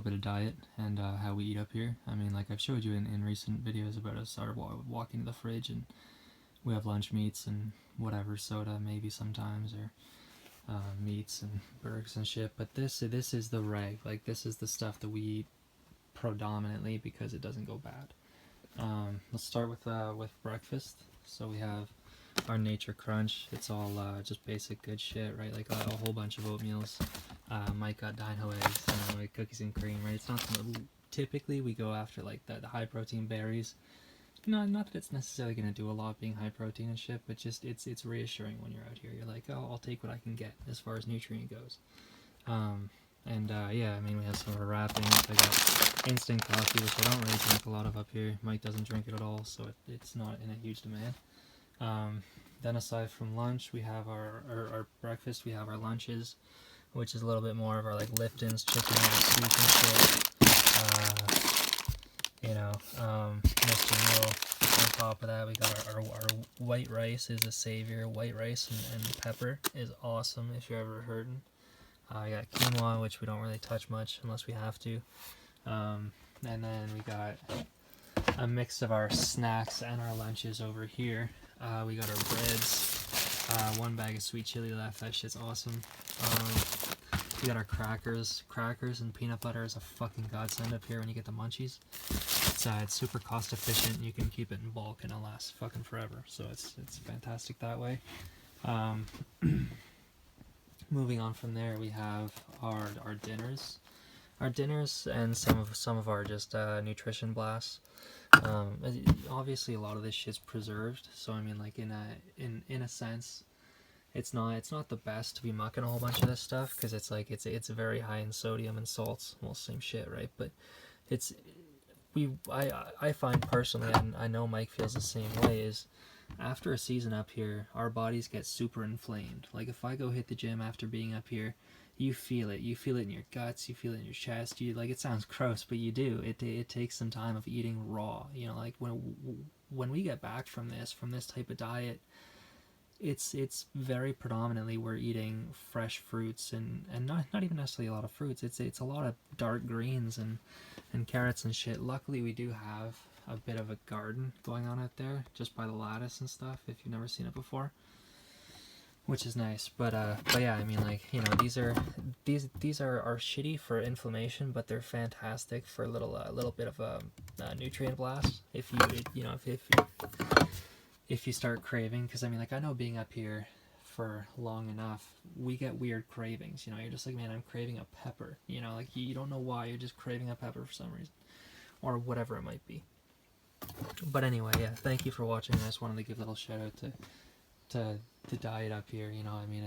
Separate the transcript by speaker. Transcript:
Speaker 1: bit of diet and how we eat up here. I mean, like I've showed you in recent videos about us walking to the fridge, and we have lunch meats and whatever, soda maybe sometimes, or meats and burgers and shit. But this is the reg. Like, this is the stuff that we eat predominantly because it doesn't go bad. Let's start with breakfast. So we have our Nature Crunch. It's all just basic good shit, right? Like a whole bunch of oatmeals. Mike got dino eggs, like cookies and cream, right? It's not typically we go after like the high protein berries. Not that it's necessarily going to do a lot being high protein and shit, but just it's reassuring when you're out here. You're like, oh, I'll take what I can get as far as nutrient goes. Yeah, I mean, we have some of our wrappings. I got instant coffee, which I don't really drink a lot of up here. Mike doesn't drink it at all, so it's not in a huge demand. Then aside from lunch, we have our breakfast. We have our lunches, which is a little bit more of our like Lipton's, chicken and soup and shit. Mr. Meal. On top of that, we got our white rice is a savior. White rice and pepper is awesome if you're ever hurting. I got quinoa, which we don't really touch much unless we have to. And then we got a mix of our snacks and our lunches over here. We got our breads, one bag of sweet chili left. That shit's awesome. We got our crackers. Crackers and peanut butter is a fucking godsend up here when you get the munchies. It's super cost efficient. You can keep it in bulk and it'll last fucking forever. So it's fantastic that way. Moving on from there, we have our dinners. Our dinners and some of our just nutrition blasts. Obviously a lot of this shit's preserved, so I mean, like in a sense, it's not the best to be mucking a whole bunch of this stuff, because it's like it's very high in sodium and salts. Well, same shit, right? But I find personally, and I know Mike feels the same way, is after a season up here, our bodies get super inflamed. Like if I go hit the gym after being up here, you feel it. You feel it in your guts. You feel it in your chest. Like, it sounds gross, but you do. It takes some time of eating raw. You know, like when we get back from this type of diet, it's very predominantly we're eating fresh fruits and not even necessarily a lot of fruits. It's a lot of dark greens and carrots and shit. Luckily, we do have a bit of a garden going on out there just by the lattice and stuff, if you've never seen it before, which is nice. But yeah, I mean, like, you know, these are shitty for inflammation, but they're fantastic for a little bit of a nutrient blast if you start craving. Because I mean, like, I know being up here for long enough, we get weird cravings. You know, you're just like, man, I'm craving a pepper. You know, like, you don't know why, you're just craving a pepper for some reason, or whatever it might be. But anyway, yeah, thank you for watching. I just wanted to give a little shout out to the diet up here. You know, I mean,